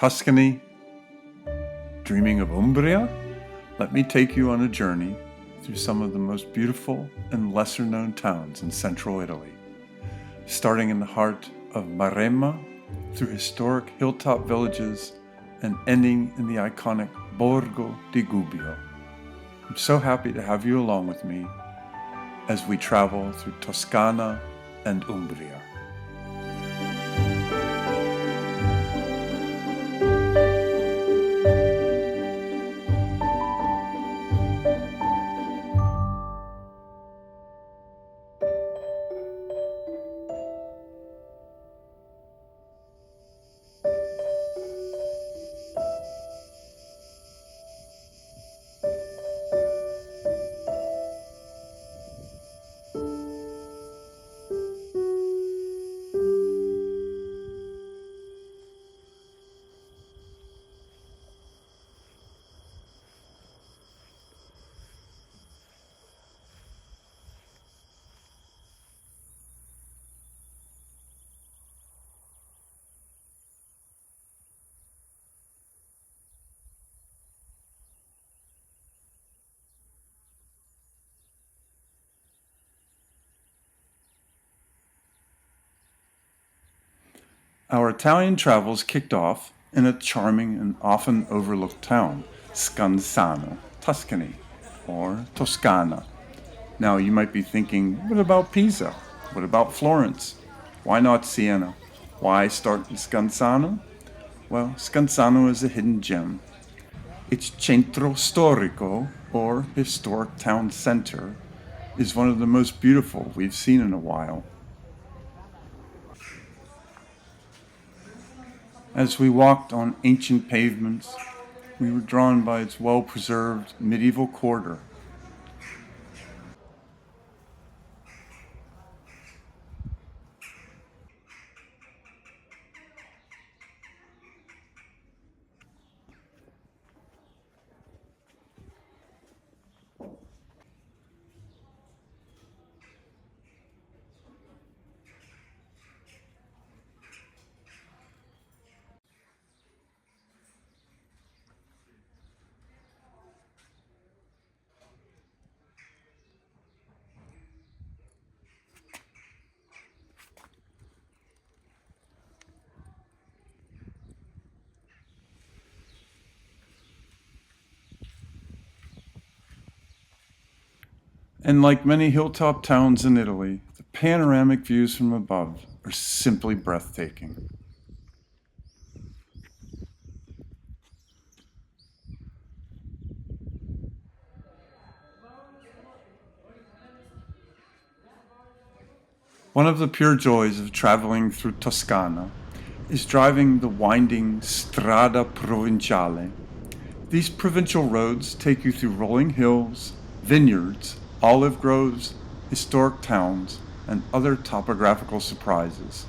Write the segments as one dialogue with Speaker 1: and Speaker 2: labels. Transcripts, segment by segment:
Speaker 1: Tuscany? Dreaming of Umbria? Let me take you on a journey through some of the most beautiful and lesser-known towns in central Italy, starting in the heart of Maremma, through historic hilltop villages, and ending in the iconic Borgo di Gubbio. I'm so happy to have you along with me as we travel through Toscana and Umbria. Our Italian travels kicked off in a charming and often overlooked town, Scansano, Tuscany, or Toscana. Now you might be thinking, what about Pisa? What about Florence? Why not Siena? Why start in Scansano? Well, Scansano is a hidden gem. Its centro storico, or historic town center, is one of the most beautiful we've seen in a while. As we walked on ancient pavements, we were drawn by its well-preserved medieval quarter. And like many hilltop towns in Italy, the panoramic views from above are simply breathtaking. One of the pure joys of traveling through Toscana is driving the winding Strada Provinciale. These provincial roads take you through rolling hills, vineyards, olive groves, historic towns, and other topographical surprises,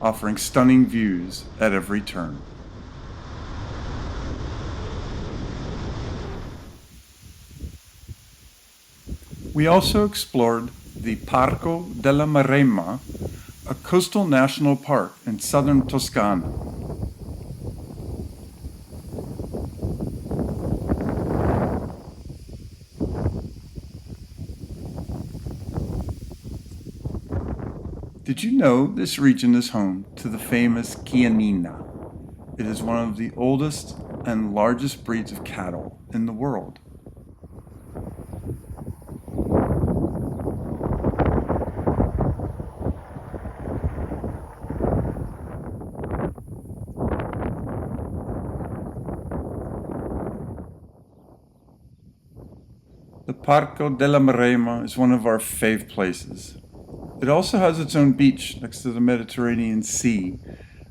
Speaker 1: offering stunning views at every turn. We also explored the Parco della Maremma, a coastal national park in southern Toscana. Did you know this region is home to the famous Chianina? It is one of the oldest and largest breeds of cattle in the world. The Parco della Maremma is one of our fave places. It also has its own beach next to the Mediterranean Sea,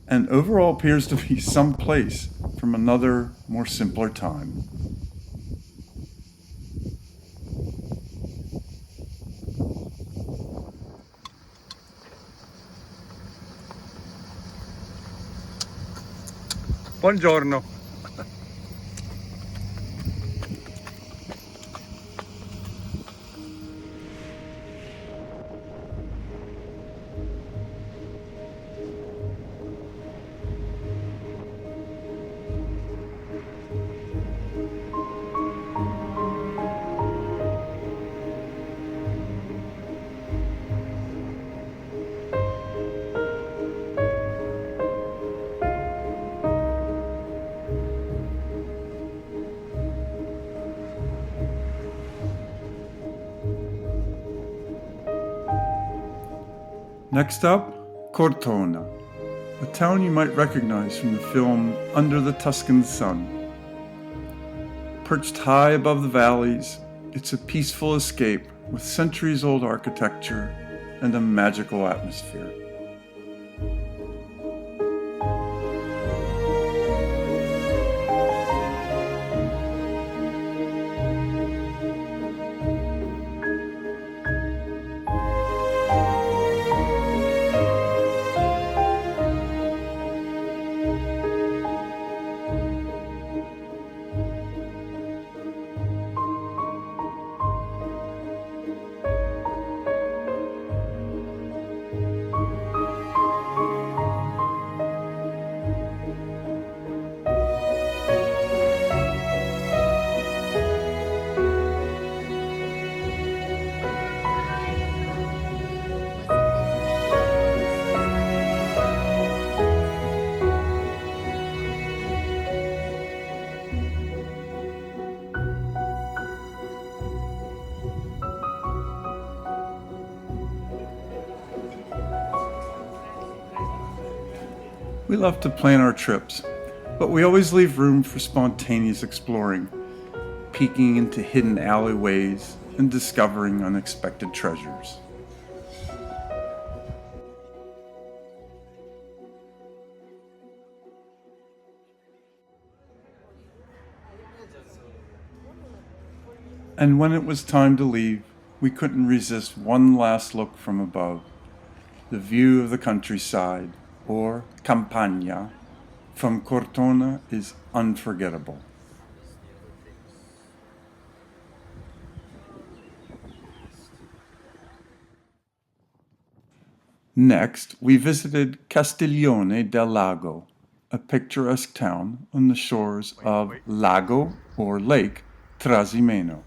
Speaker 1: and overall appears to be some place from another, more simpler time. Buongiorno. Next up, Cortona, a town you might recognize from the film Under the Tuscan Sun. Perched high above the valleys, it's a peaceful escape with centuries-old architecture and a magical atmosphere. We love to plan our trips, but we always leave room for spontaneous exploring, peeking into hidden alleyways and discovering unexpected treasures. And when it was time to leave, we couldn't resist one last look from above. The view of the countryside, or campagna, from Cortona is unforgettable. Next, we visited Castiglione del Lago, a picturesque town on the shores of Lago, or Lake, Trasimeno.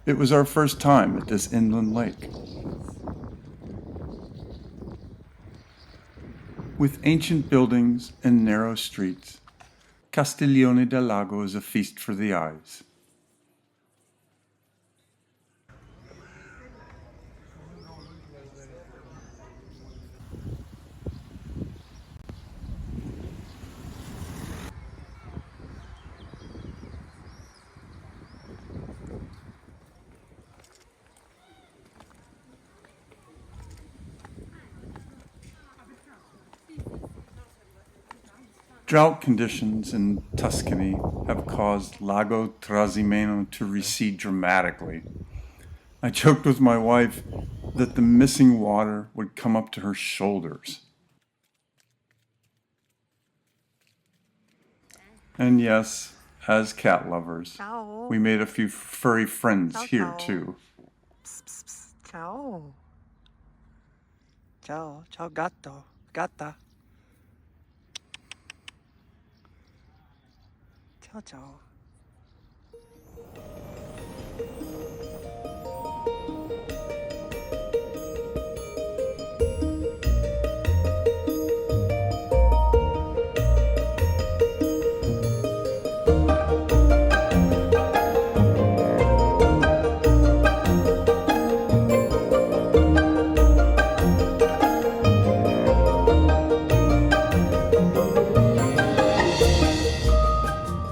Speaker 1: It was our first time at this inland lake. With ancient buildings and narrow streets, Castiglione del Lago is a feast for the eyes. Drought conditions in Tuscany have caused Lago Trasimeno to recede dramatically. I joked with my wife that the missing water would come up to her shoulders. And yes, as cat lovers, we made a few furry friends here too.
Speaker 2: Ciao. Ciao, ciao gatto, gatta. Ciao, ciao.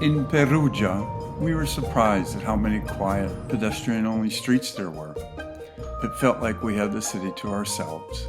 Speaker 1: In Perugia, we were surprised at how many quiet, pedestrian-only streets there were. It felt like we had the city to ourselves.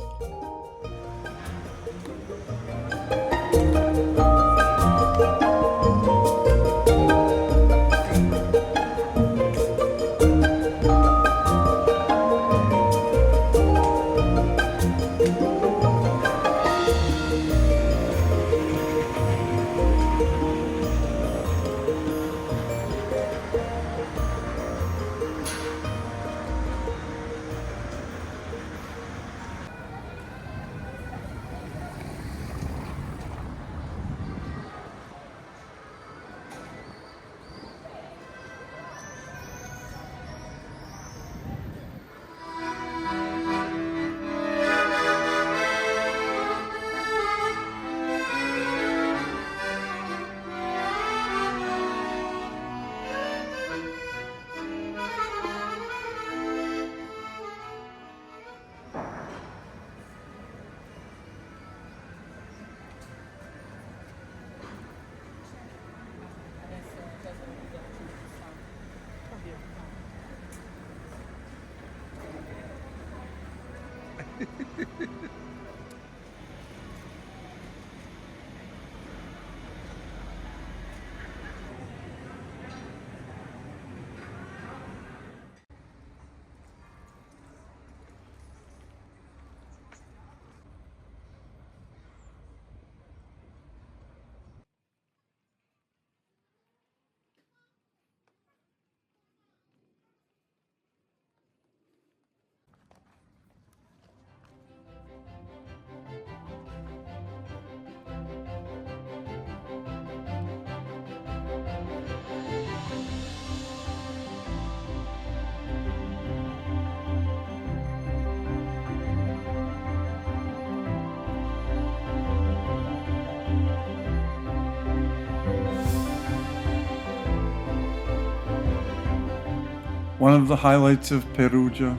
Speaker 1: One of the highlights of Perugia,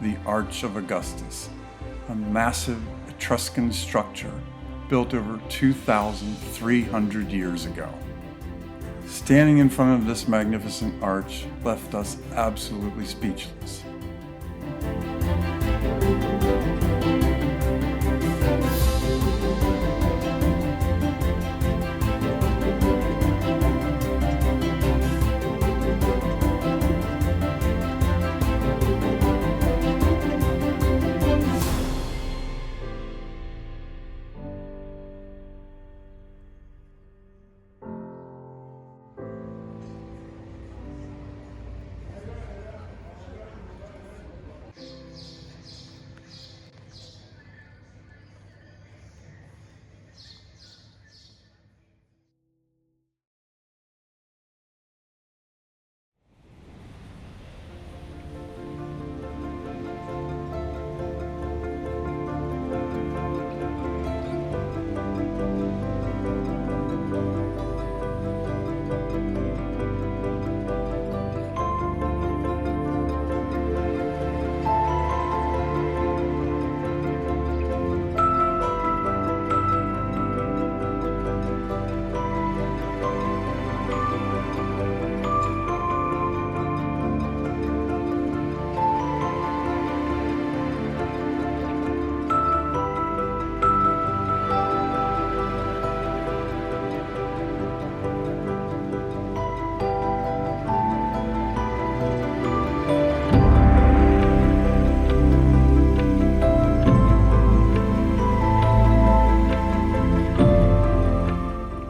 Speaker 1: the Arch of Augustus, a massive Etruscan structure built over 2,300 years ago. Standing in front of this magnificent arch left us absolutely speechless.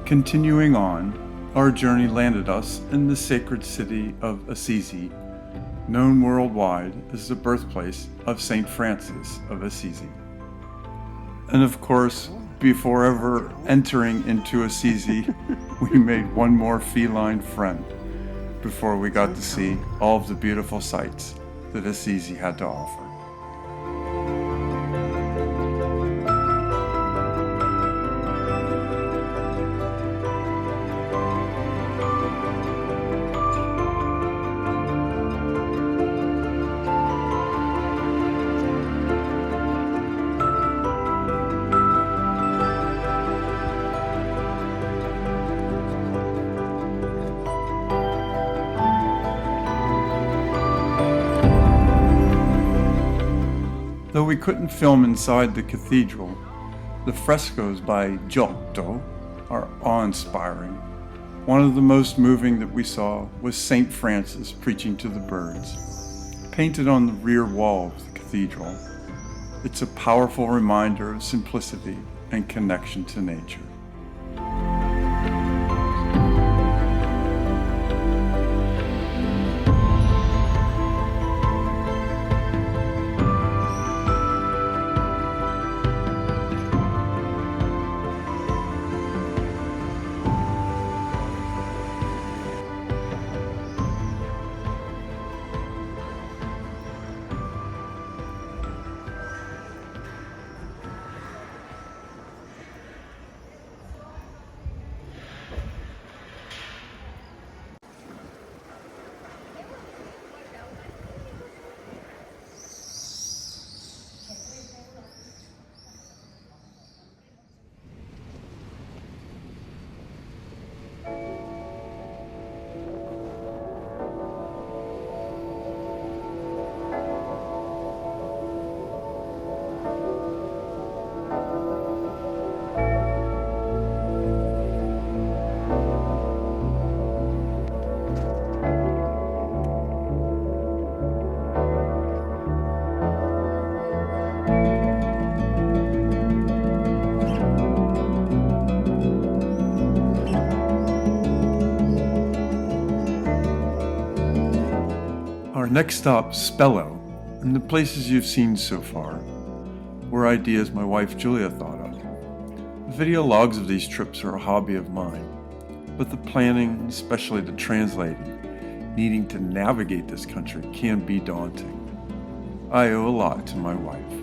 Speaker 1: Continuing on, our journey landed us in the sacred city of Assisi, known worldwide as the birthplace of St. Francis of Assisi. And of course, before ever entering into Assisi, we made one more feline friend before we got to see all of the beautiful sights that Assisi had to offer. Though we couldn't film inside the cathedral, the frescoes by Giotto are awe-inspiring. One of the most moving that we saw was St. Francis preaching to the birds, painted on the rear wall of the cathedral. It's a powerful reminder of simplicity and connection to nature. our next stop, Spello, and the places you've seen so far were ideas my wife Julia thought of. The video logs of these trips are a hobby of mine, but the planning, especially the translating, needing to navigate this country can be daunting. I owe a lot to my wife.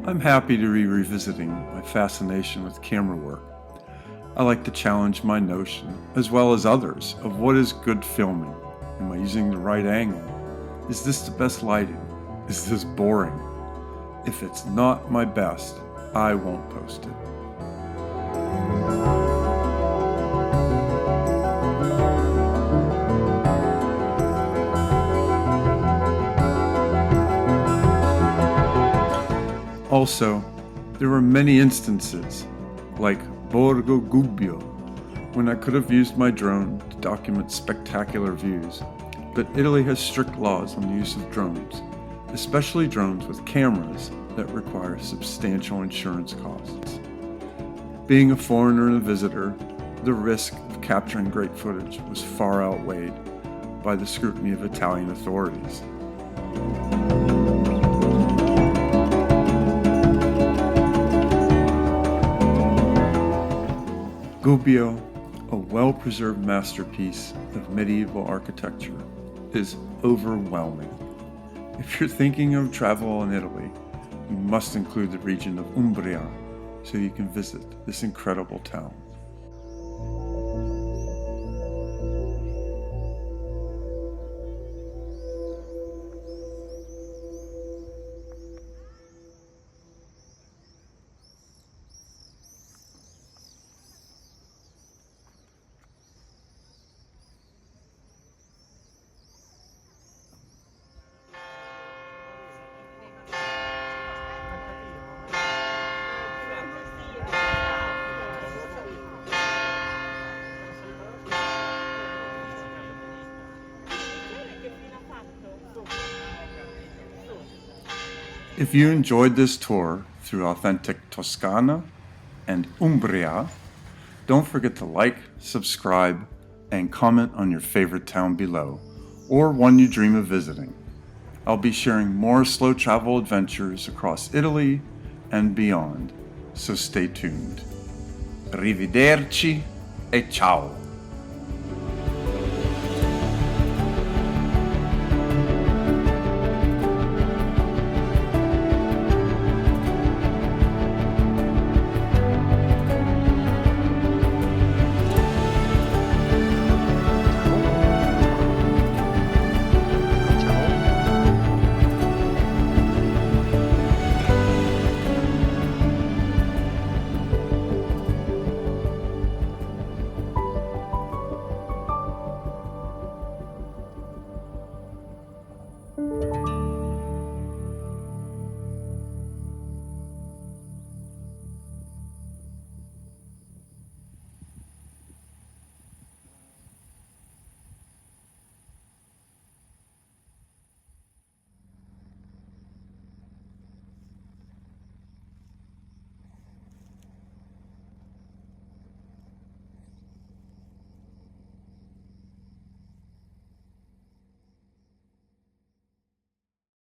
Speaker 1: I'm happy to be revisiting my fascination with camera work. I like to challenge my notion, as well as others, of what is good filming. Am I using the right angle? Is this the best lighting? Is this boring? If it's not my best, I won't post it. Also, there were many instances, like Borgo Gubbio, when I could have used my drone to document spectacular views, but Italy has strict laws on the use of drones, especially drones with cameras that require substantial insurance costs. Being a foreigner and a visitor, the risk of capturing great footage was far outweighed by the scrutiny of Italian authorities. Gubbio, a well-preserved masterpiece of medieval architecture, is overwhelming. If you're thinking of travel in Italy, you must include the region of Umbria so you can visit this incredible town. If you enjoyed this tour through authentic Toscana and Umbria, don't forget to like, subscribe, and comment on your favorite town below, or one you dream of visiting. I'll be sharing more slow travel adventures across Italy and beyond, so stay tuned. Arrivederci e ciao!